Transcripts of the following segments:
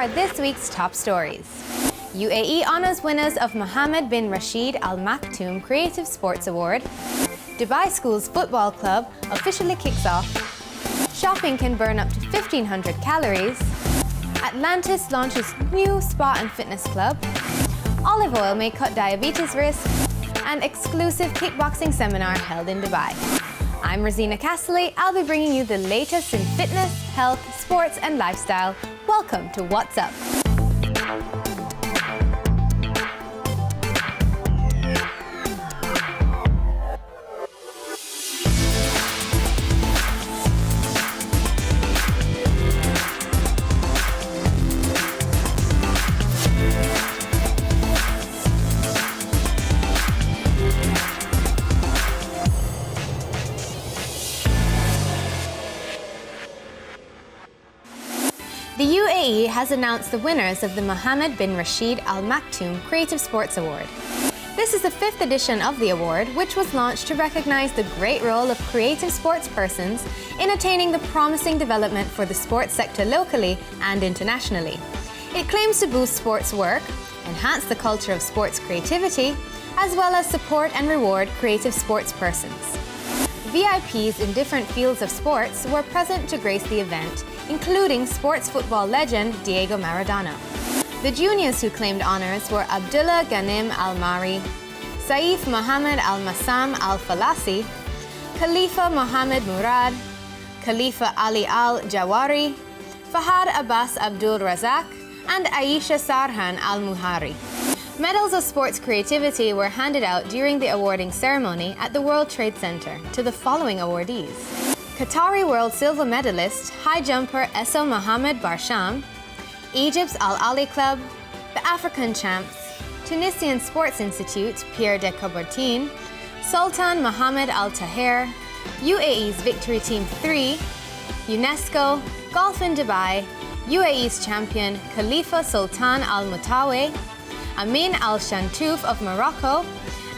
are this week's top stories. UAE honors winners of Mohammed bin Rashid Al Maktoum Creative Sports Award. Dubai Schools Football Club officially kicks off. Shopping can burn up to 1,500 calories. Atlantis launches new spa and fitness club. Olive oil may cut diabetes risk. And exclusive kickboxing seminar held in Dubai. I'm Rosina Castley. I'll be bringing you the latest in fitness, health, sports and lifestyle. Welcome to What's Up. The UAE has announced the winners of the Mohammed bin Rashid Al Maktoum Creative Sports Award. This is the 5th edition of the award, which was launched to recognize the great role of creative sports persons in attaining the promising development for the sports sector locally and internationally. It claims to boost sports work, enhance the culture of sports creativity, as well as support and reward creative sports persons. VIPs in different fields of sports were present to grace the event, including sports football legend Diego Maradona. The juniors who claimed honors were Abdullah Ghanim Al-Mari, Saif Mohammed Al-Massam Al-Falasi, Khalifa Mohammed Murad, Khalifa Ali Al-Jawari, Fahad Abbas Abdul Razak, and Aisha Sarhan Al-Muhari. Medals of sports creativity were handed out during the awarding ceremony at the World Trade Center to the following awardees: Qatari World Silver Medalist, high jumper Esso Mohammed Barsham, Egypt's Al Ali Club, the African Champs, Tunisian Sports Institute Pierre de Coubertin, Sultan Mohammed Al Taher, UAE's Victory Team 3, UNESCO, Golf in Dubai, UAE's champion Khalifa Sultan Al Mutawe, Amin Al Shantouf of Morocco,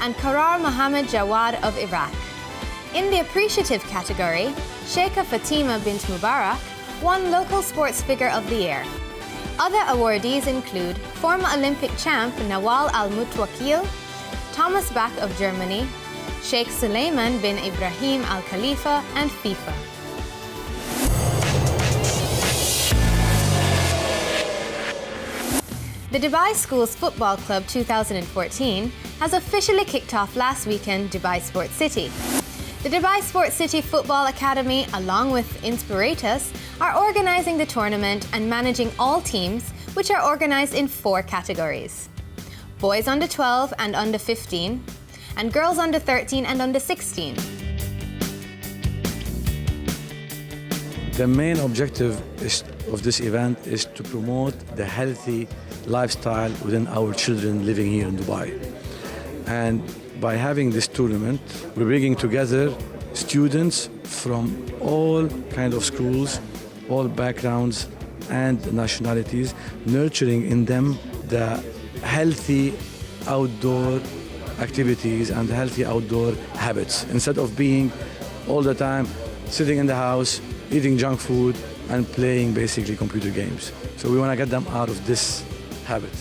and Qarar Mohammed Jawad of Iraq. In the appreciative category, Sheikha Fatima bint Mubarak won Local Sports Figure of the Year. Other awardees include former Olympic champ Nawal Al Mutwakil, Thomas Bach of Germany, Sheikh Suleiman bin Ibrahim Al Khalifa, and FIFA. The Dubai Schools Football Club 2014 has officially kicked off last weekend Dubai Sports City. The Dubai Sports City Football Academy, along with Inspiratus, are organizing the tournament and managing all teams, which are organized in 4 categories: boys under 12 and under 15, and girls under 13 and under 16. The main objective of this event is to promote the healthy lifestyle within our children living here in Dubai. And by having this tournament, we're bringing together students from all kinds of schools, all backgrounds and nationalities, nurturing in them the healthy outdoor activities and healthy outdoor habits, instead of being all the time sitting in the house, eating junk food and playing basically computer games. So we want to get them out of this habit.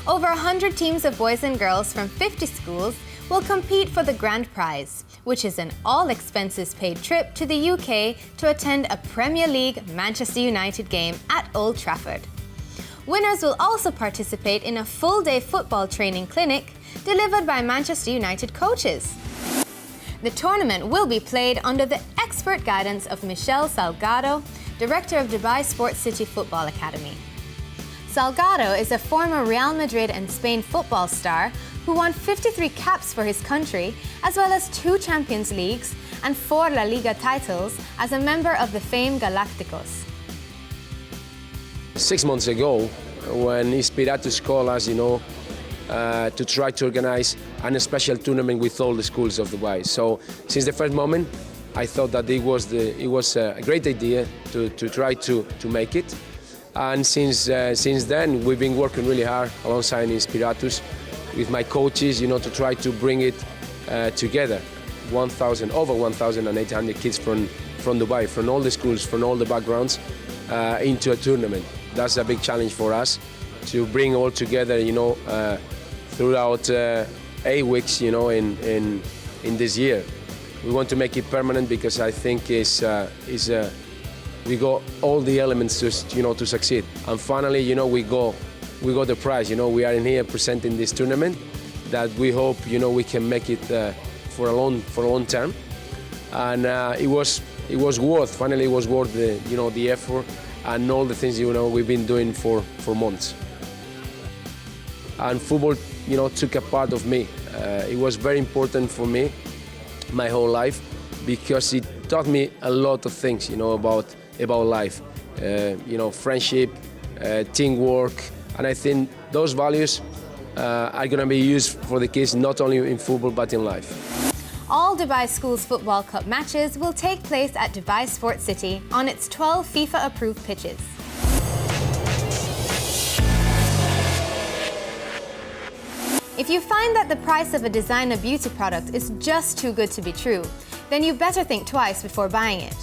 Over 100 teams of boys and girls from 50 schools will compete for the grand prize, which is an all-expenses-paid trip to the UK to attend a Premier League Manchester United game at Old Trafford. Winners will also participate in a full-day football training clinic delivered by Manchester United coaches. The tournament will be played under the expert guidance of Michel Salgado, Director of Dubai Sports City Football Academy. Salgado is a former Real Madrid and Spain football star who won 53 caps for his country, as well as 2 Champions Leagues and 4 La Liga titles as a member of the famed Galacticos. 6 months ago, when Inspiratus called us, to try to organize a special tournament with all the schools of Dubai. So since the first moment, I thought that it was a great idea to try to make it. And since then, we've been working really hard alongside Inspiratus with my coaches, to try to bring it together. Over 1,800 kids from Dubai, from all the schools, from all the backgrounds, into a tournament. that's a big challenge for us to bring all together, throughout 8 weeks, in this year. We want to make it permanent because I think we got all the elements to succeed. And finally, we got the prize. We are in here presenting this tournament that we hope we can make it for a long time. And it was worth. Finally, it was worth the effort and all the things we've been doing for months. And football took a part of me. It was very important for me my whole life because it taught me a lot of things about life, friendship, teamwork, and I think those values are going to be used for the kids not only in football but in life. All Dubai Schools Football Cup matches will take place at Dubai Sports City on its 12 FIFA-approved pitches. If you find that the price of a designer beauty product is just too good to be true, then you better think twice before buying it.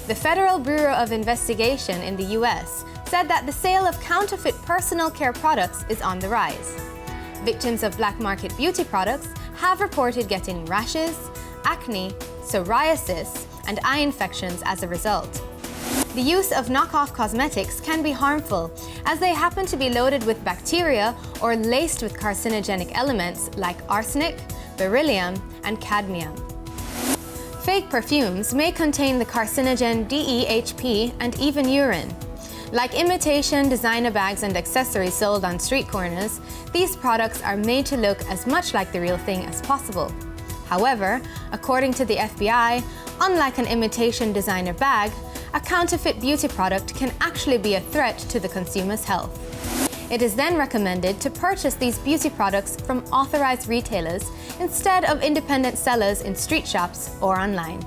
The Federal Bureau of Investigation in the US said that the sale of counterfeit personal care products is on the rise. Victims of black market beauty products have reported getting rashes, acne, psoriasis, and eye infections as a result. The use of knockoff cosmetics can be harmful as they happen to be loaded with bacteria or laced with carcinogenic elements like arsenic, beryllium, and cadmium. Fake perfumes may contain the carcinogen DEHP and even urine. Like imitation designer bags and accessories sold on street corners, these products are made to look as much like the real thing as possible. However, according to the FBI, unlike an imitation designer bag, a counterfeit beauty product can actually be a threat to the consumer's health. It is then recommended to purchase these beauty products from authorized retailers instead of independent sellers in street shops or online.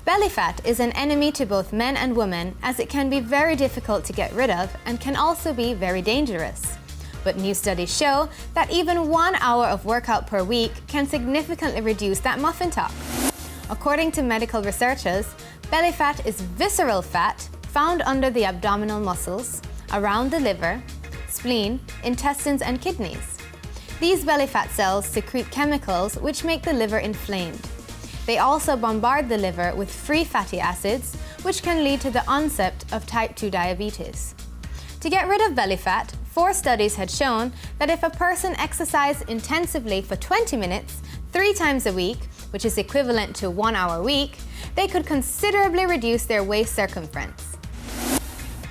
Belly fat is an enemy to both men and women as it can be very difficult to get rid of and can also be very dangerous. But new studies show that even 1 hour of workout per week can significantly reduce that muffin top. According to medical researchers, belly fat is visceral fat found under the abdominal muscles, around the liver, spleen, intestines, and kidneys. These belly fat cells secrete chemicals which make the liver inflamed. They also bombard the liver with free fatty acids, which can lead to the onset of type 2 diabetes. To get rid of belly fat, 4 studies had shown that if a person exercised intensively for 20 minutes, 3 times a week, which is equivalent to 1 hour a week, they could considerably reduce their waist circumference.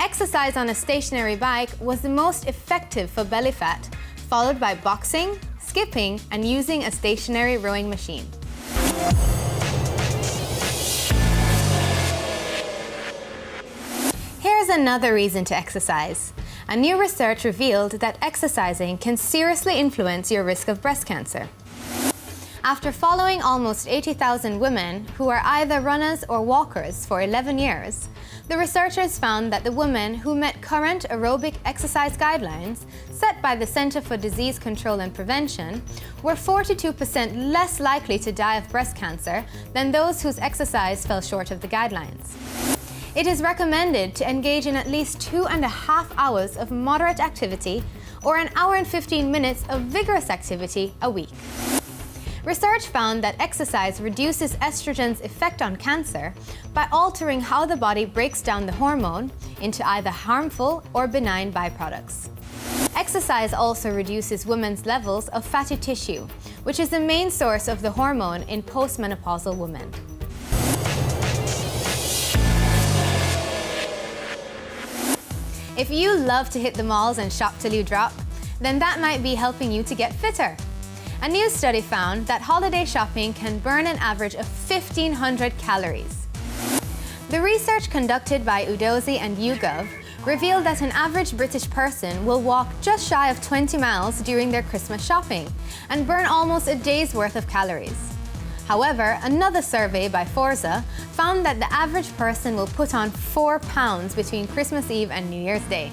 Exercise on a stationary bike was the most effective for belly fat, followed by boxing, skipping, and using a stationary rowing machine. Here's another reason to exercise. A new research revealed that exercising can seriously influence your risk of breast cancer. After following almost 80,000 women who are either runners or walkers for 11 years, the researchers found that the women who met current aerobic exercise guidelines set by the Center for Disease Control and Prevention were 42% less likely to die of breast cancer than those whose exercise fell short of the guidelines. It is recommended to engage in at least 2.5 hours of moderate activity or 1 hour and 15 minutes of vigorous activity a week. Research found that exercise reduces estrogen's effect on cancer by altering how the body breaks down the hormone into either harmful or benign byproducts. Exercise also reduces women's levels of fatty tissue, which is the main source of the hormone in postmenopausal women. If you love to hit the malls and shop till you drop, then that might be helping you to get fitter. A new study found that holiday shopping can burn an average of 1,500 calories. The research conducted by Udozi and YouGov revealed that an average British person will walk just shy of 20 miles during their Christmas shopping and burn almost a day's worth of calories. However, another survey by Forza found that the average person will put on 4 pounds between Christmas Eve and New Year's Day.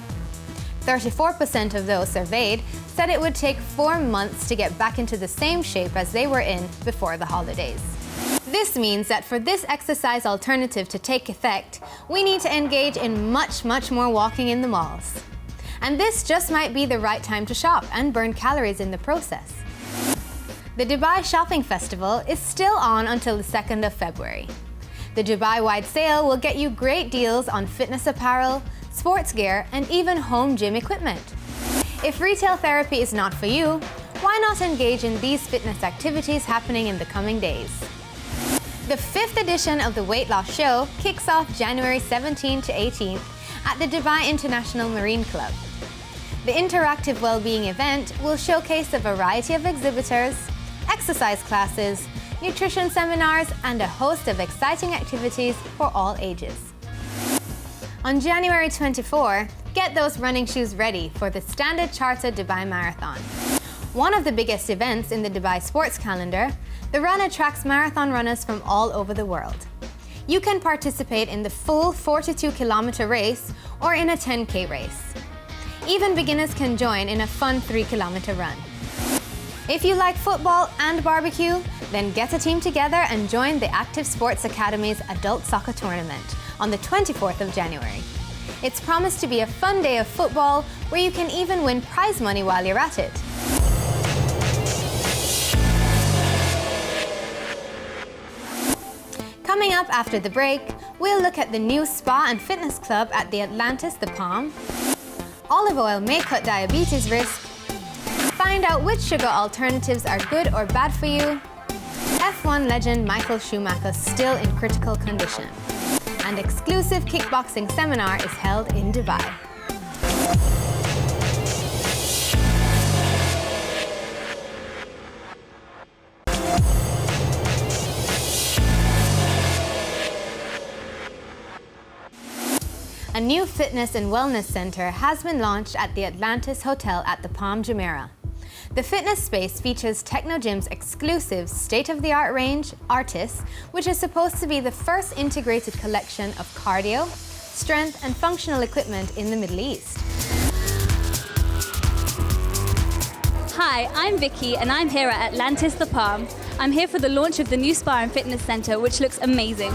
34% of those surveyed said it would take 4 months to get back into the same shape as they were in before the holidays. This means that for this exercise alternative to take effect, we need to engage in much more walking in the malls. And this just might be the right time to shop and burn calories in the process. The Dubai Shopping Festival is still on until the 2nd of February. The Dubai-wide sale will get you great deals on fitness apparel, sports gear, and even home gym equipment. If retail therapy is not for you, why not engage in these fitness activities happening in the coming days? The 5th edition of the Weight Loss Show kicks off January 17 to 18th at the Dubai International Marine Club. The interactive well-being event will showcase a variety of exhibitors, exercise classes, nutrition seminars, and a host of exciting activities for all ages. On January 24, get those running shoes ready for the Standard Chartered Dubai Marathon. One of the biggest events in the Dubai sports calendar, the run attracts marathon runners from all over the world. You can participate in the full 42-kilometer race or in a 10K race. Even beginners can join in a fun 3-kilometer run. If you like football and barbecue, then get a team together and join the Active Sports Academy's Adult Soccer Tournament on the 24th of January. It's promised to be a fun day of football where you can even win prize money while you're at it. Coming up after the break, we'll look at the new spa and fitness club at the Atlantis, the Palm. Olive oil may cut diabetes risk. Find out which sugar alternatives are good or bad for you. F1 legend Michael Schumacher still in critical condition. And exclusive kickboxing seminar is held in Dubai. A new fitness and wellness center has been launched at the Atlantis Hotel at the Palm Jumeirah. The fitness space features Technogym's exclusive state-of-the-art range, Artis, which is supposed to be the first integrated collection of cardio, strength, and functional equipment in the Middle East. Hi, I'm Vicky and I'm here at Atlantis the Palm. I'm here for the launch of the new spa and fitness center, which looks amazing.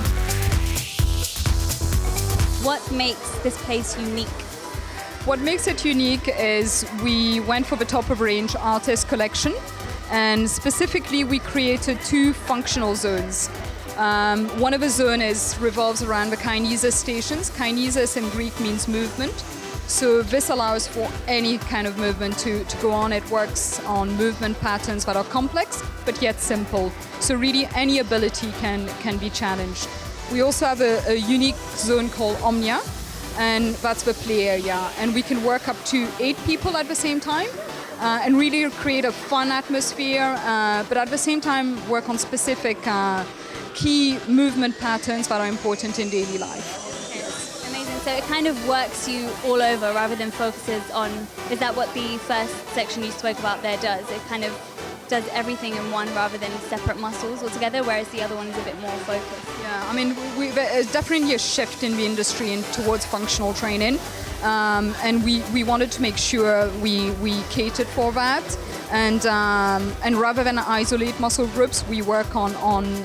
What makes this place unique? What makes it unique is we went for the top of range artist collection, and specifically we created 2 functional zones. One of the zones revolves around the kinesis stations. Kinesis in Greek means movement. So this allows for any kind of movement to go on. It works on movement patterns that are complex, but yet simple. So really any ability can be challenged. We also have a unique zone called Omnia, and that's the play area. And we can work up to 8 people at the same time and really create a fun atmosphere, but at the same time work on specific key movement patterns that are important in daily life. Amazing. So it kind of works you all over rather than focuses on, is that what the first section you spoke about there does? It kind of does everything in one rather than separate muscles altogether, whereas the other one is a bit more focused. Yeah, I mean, there's definitely a shift in the industry towards functional training, and we wanted to make sure we catered for that. And rather than isolate muscle groups, we work on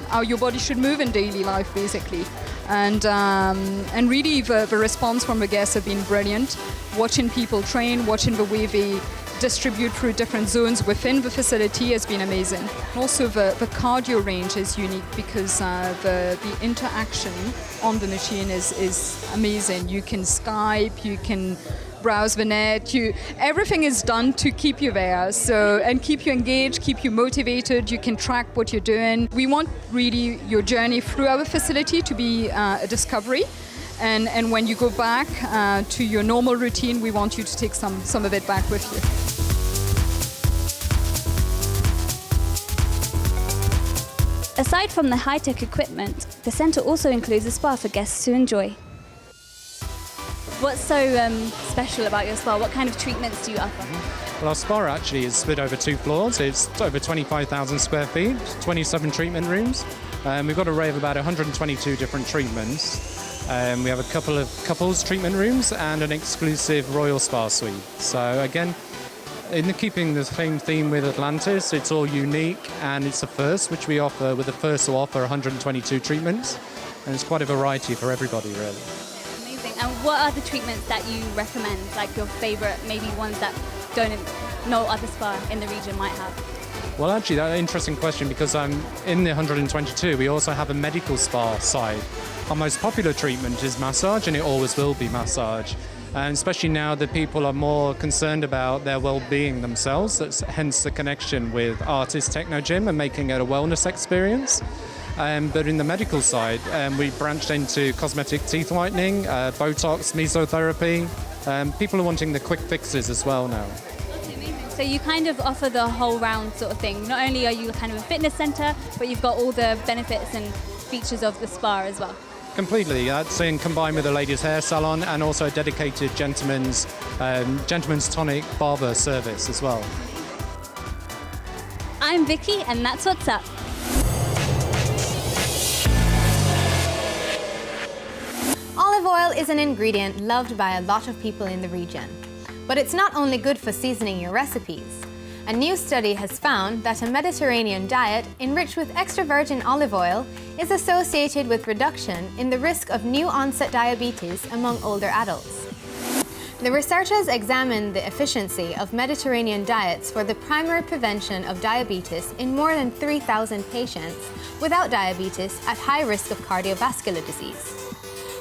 how your body should move in daily life, basically. And really, the response from the guests have been brilliant. Watching people train, watching the way they distribute through different zones within the facility has been amazing. Also, the cardio range is unique because the interaction on the machine is amazing. You can Skype, you can browse the net, everything is done to keep you there, and keep you engaged, keep you motivated. You can track what you're doing. We want really your journey through our facility to be a discovery. And when you go back to your normal routine, we want you to take some of it back with you. Aside from the high-tech equipment, the centre also includes a spa for guests to enjoy. What's so special about your spa? What kind of treatments do you offer? Well, our spa actually is split over 2 floors. It's over 25,000 square feet, 27 treatment rooms. We've got an array of about 122 different treatments. We have a couple of couples treatment rooms and an exclusive royal spa suite. So again, in keeping the same theme with Atlantis, it's all unique and it's the first, which we offer. We're the first to offer 122 treatments, and it's quite a variety for everybody, really. Amazing. And what are the treatments that you recommend, like your favorite, maybe ones that no other spa in the region might have? Well, actually, that's an interesting question, because in the 122, we also have a medical spa side. Our most popular treatment is massage, and it always will be massage. And especially now that people are more concerned about their well-being themselves, that's hence the connection with Artist Techno Gym and making it a wellness experience. But in the medical side, we branched into cosmetic teeth whitening, Botox, mesotherapy. People are wanting the quick fixes as well now. Okay, amazing. So you kind of offer the whole round sort of thing. Not only are you kind of a fitness center, but you've got all the benefits and features of the spa as well. Completely. That's combined with a ladies' hair salon and also a dedicated gentleman's tonic barber service as well. I'm Vicky, and that's what's up. Olive oil is an ingredient loved by a lot of people in the region. But it's not only good for seasoning your recipes. A new study has found that a Mediterranean diet enriched with extra virgin olive oil is associated with reduction in the risk of new-onset diabetes among older adults. The researchers examined the efficiency of Mediterranean diets for the primary prevention of diabetes in more than 3,000 patients without diabetes at high risk of cardiovascular disease.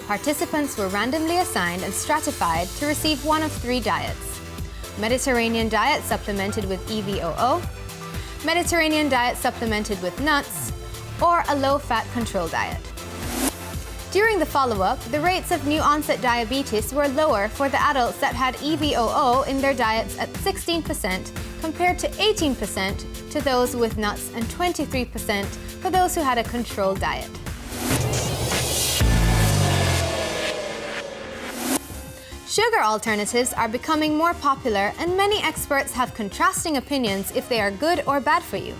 Participants were randomly assigned and stratified to receive one of three diets: Mediterranean diet supplemented with EVOO, Mediterranean diet supplemented with nuts, or a low-fat control diet. During the follow-up, the rates of new-onset diabetes were lower for the adults that had EVOO in their diets at 16% compared to 18% to those with nuts and 23% for those who had a controlled diet. Sugar alternatives are becoming more popular, and many experts have contrasting opinions if they are good or bad for you.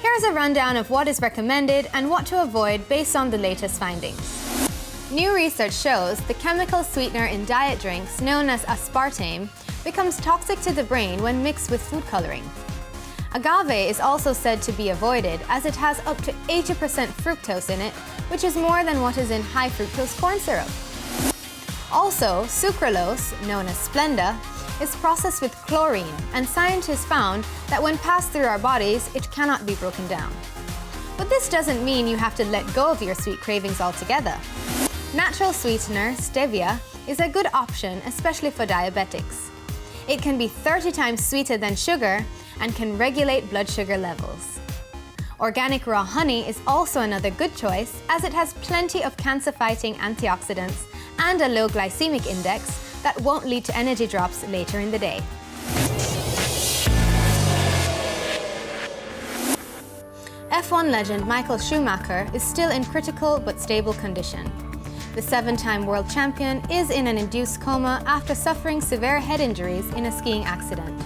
Here's a rundown of what is recommended and what to avoid based on the latest findings. New research shows the chemical sweetener in diet drinks, known as aspartame, becomes toxic to the brain when mixed with food coloring. Agave is also said to be avoided as it has up to 80% fructose in it, which is more than what is in high fructose corn syrup. Also, sucralose, known as Splenda, is processed with chlorine, and scientists found that when passed through our bodies, it cannot be broken down. But this doesn't mean you have to let go of your sweet cravings altogether. Natural sweetener, stevia, is a good option, especially for diabetics. It can be 30 times sweeter than sugar and can regulate blood sugar levels. Organic raw honey is also another good choice, as it has plenty of cancer-fighting antioxidants and a low glycemic index that won't lead to energy drops later in the day. F1 legend Michael Schumacher is still in critical but stable condition. The 7-time world champion is in an induced coma after suffering severe head injuries in a skiing accident.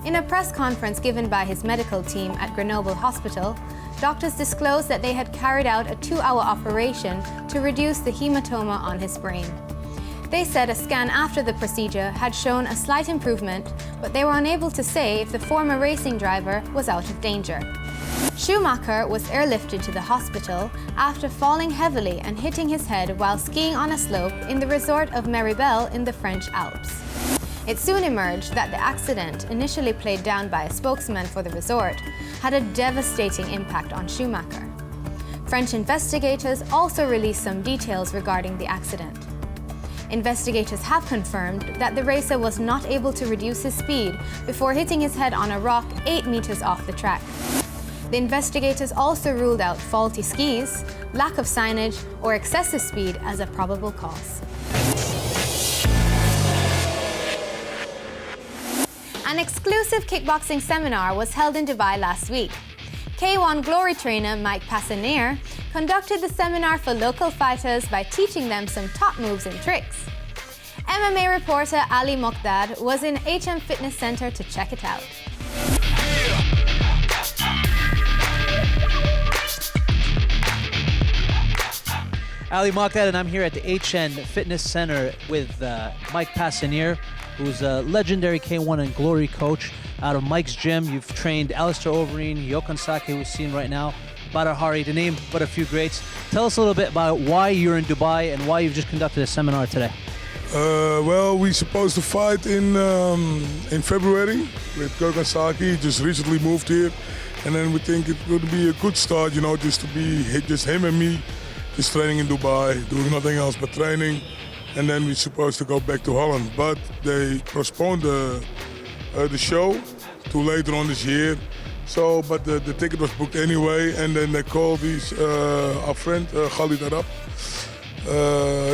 In a press conference given by his medical team at Grenoble Hospital, doctors disclosed that they had carried out a 2-hour operation to reduce the hematoma on his brain. They said a scan after the procedure had shown a slight improvement, but they were unable to say if the former racing driver was out of danger. Schumacher was airlifted to the hospital after falling heavily and hitting his head while skiing on a slope in the resort of Méribel in the French Alps. It soon emerged that the accident, initially played down by a spokesman for the resort, had a devastating impact on Schumacher. French investigators also released some details regarding the accident. Investigators have confirmed that the racer was not able to reduce his speed before hitting his head on a rock 8 meters off the track. The investigators also ruled out faulty skis, lack of signage, or excessive speed as a probable cause. An exclusive kickboxing seminar was held in Dubai last week. K1 Glory trainer Mike Passanier conducted the seminar for local fighters by teaching them some top moves and tricks. MMA reporter Ali Mokdad was in HM Fitness Center to check it out. Ali Mokdad, and I'm here at the HN Fitness Center with Mike Passanier. who's a legendary K1 and Glory coach out of Mike's gym. You've trained Alistair Overeem, Jokan Sake, who's seen right now, Badr Hari, to name but a few greats. Tell us a little bit about why you're in Dubai and why you've just conducted a seminar today. Well, we're supposed to fight in February with Jokan Sake. He just recently moved here, and then we think it would be a good start, you know, just to be just him and me, just training in Dubai, doing nothing else but training, and then we're supposed to go back to Holland. But they postponed the show to later on this year. So, but the ticket was booked anyway, and then they called our friend Khalid Arab.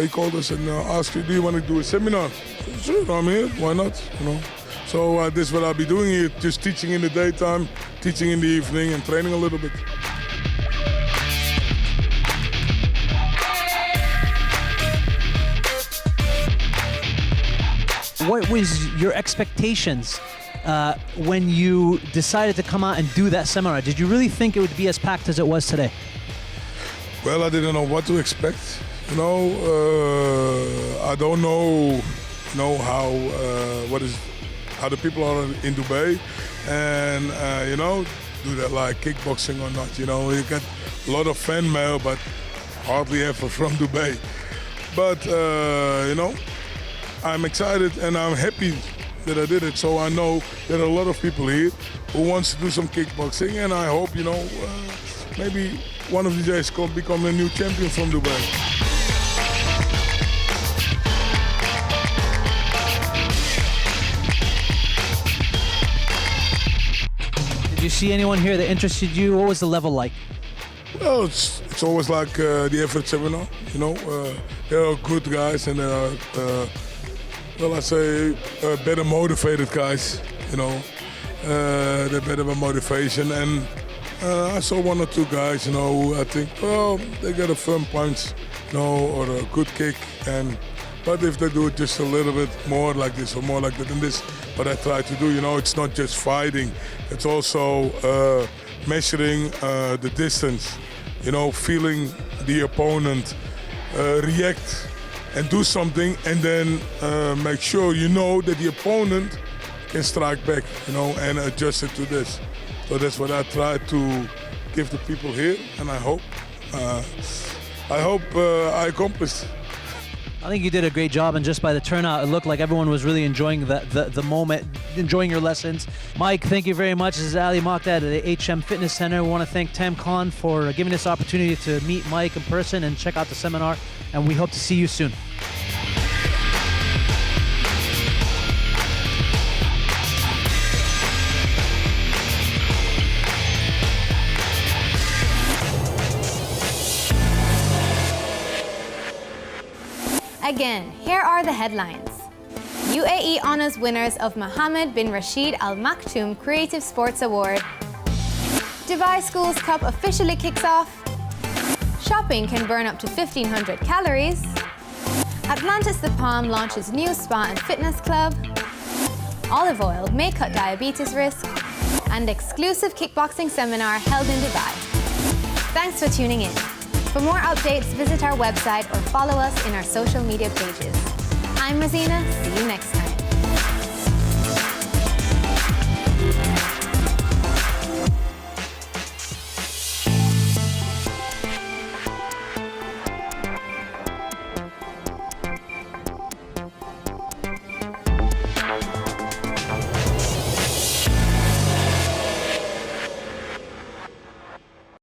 He called us and asked, do you want to do a seminar? Sure, I'm here, why not, you know. So this is what I'll be doing here, just teaching in the daytime, teaching in the evening and training a little bit. What was your expectations when you decided to come out and do that seminar? Did you really think it would be as packed as it was today? Well, I didn't know what to expect. You know, I don't know how the people are in Dubai, and you know, do they like kickboxing or not? You know, you get a lot of fan mail, but hardly ever from Dubai. But you know, I'm excited and I'm happy that I did it. So I know there are a lot of people here who wants to do some kickboxing, and I hope, you know, maybe one of these days can become a new champion from Dubai. Did you see anyone here that interested you? What was the level like? Well, it's always like the effort seminar, you know. There are good guys and there are, well, I say, better motivated guys, you know. They're better by motivation, and I saw one or two guys, you know, who I think, well, they got a firm punch, you know, or a good kick, but if they do it just a little bit more like this or more like that, and this, what I try to do, you know, it's not just fighting, it's also measuring the distance, you know, feeling the opponent, react and do something, and then make sure you know that the opponent can strike back, you know, and adjust it to this. So that's what I try to give the people here, and I hope I accomplished. I think you did a great job, and just by the turnout, it looked like everyone was really enjoying the moment, enjoying your lessons. Mike, thank you very much. This is Ali Maktoum at the HM Fitness Center. We want to thank Tam Khan for giving us the opportunity to meet Mike in person and check out the seminar, and we hope to see you soon. Again, here are the headlines. UAE honors winners of Mohammed bin Rashid Al Maktoum Creative Sports Award. Dubai Schools Cup officially kicks off. Shopping can burn up to 1,500 calories. Atlantis the Palm launches new spa and fitness club. Olive oil may cut diabetes risk. And exclusive kickboxing seminar held in Dubai. Thanks for tuning in. For more updates, visit our website or follow us in our social media pages. I'm Razina. See you next time.